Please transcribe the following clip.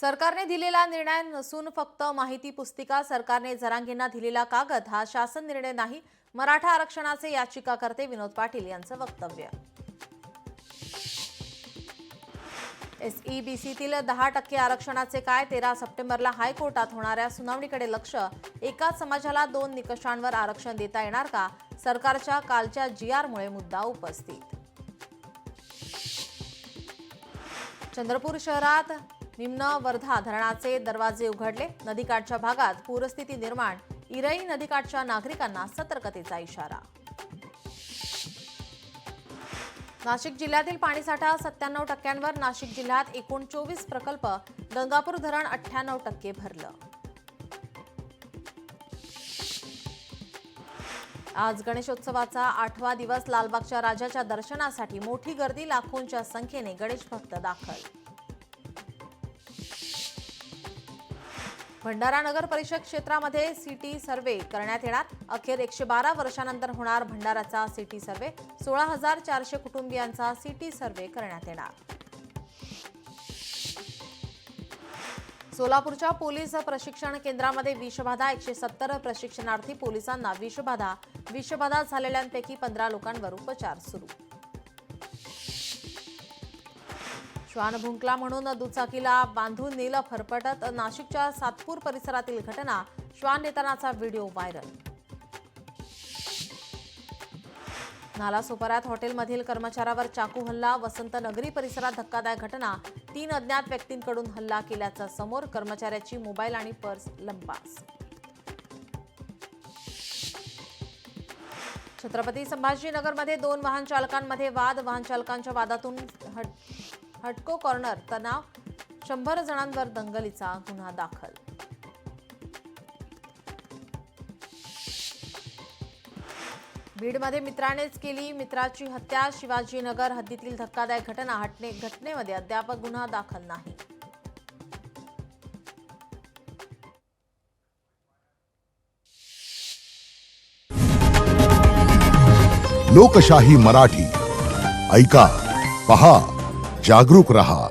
सरकारने दिलेला निर्णय नसून फक्त माहिती पुस्तिका। सरकारने जरांगेंना दिलेला कागद हा शासन निर्णय नाही। मराठा आरक्षणाचे याचिकाकर्ते विनोद पाटील यांचं वक्तव्य। एसईबीसीतील 10% आरक्षणाचे काय? 13 सप्टेंबरला हायकोर्टात होणाऱ्या सुनावणीकडे लक्ष। एकाच समाजाला 2 निकषांवर आरक्षण देता येणार का? सरकारच्या कालच्या जीआरमुळे मुद्दा उपस्थित। चंद्रपूर शहरात निम्न वर्धा धरणाचे दरवाजे उघडले। नदीकाठच्या भागात पूरस्थिती निर्माण। इरई नदीकाठच्या नागरिकांना सतर्कतेचा इशारा। नाशिक जिल्ह्यातील पाणीसाठा 97%वर। नाशिक जिल्ह्यात एकूण 24 प्रकल्प। गंगापूर धरण 98% भरलं। आज गणेशोत्सवाचा 8वा दिवस। लालबागच्या राजाच्या दर्शनासाठी मोठी गर्दी। लाखोंच्या संख्येने गणेश भक्त दाखल। भंडारा नगर परिषद क्षेत्रामध्ये सिटी सर्वे करण्यात येणार। अखेर 112 वर्षांनंतर होणार भंडाराचा सिटी सर्वे। 16,400 कुटुंबियांचा सिटी सर्वे करण्यात येणार। सोलापूरच्या पोलीस प्रशिक्षण केंद्रामध्ये विषबाधा। 170 प्रशिक्षणार्थी पोलिसांना विषबाधा झालेल्यांपैकी 15 लोकांवर उपचार सुरू। श्वान भुंकला म्हणून दुचाकीला बांधून नेलं फरफटत। नाशिकच्या सातपूर परिसरातील घटना। श्वान नेतानाचा व्हिडिओ व्हायरल। नालासोपाऱ्यात हॉटेलमधील कर्मचाऱ्यावर चाकू हल्ला। वसंत नगरी परिसरात धक्कादायक घटना। 3 अज्ञात व्यक्तींकडून हल्ला केल्याचं समोर। कर्मचाऱ्याची मोबाईल आणि पर्स लंपास। छत्रपती संभाजीनगरमध्ये 2 वाहन चालकांमध्ये वाद। वाहन चालकांच्या वादातून हटको कॉर्नर तणाव। 100 जणांवर दंगलीचा गुन्हा दाखल। बीडमध्ये मित्रानेच केली मित्राची हत्या। शिवाजीनगर हद्दीतील धक्कादायक घटना। घटनेमध्ये अद्याप गुन्हा दाखल नाही। लोकशाही मराठी ऐका, पहा, जागरूक रहा।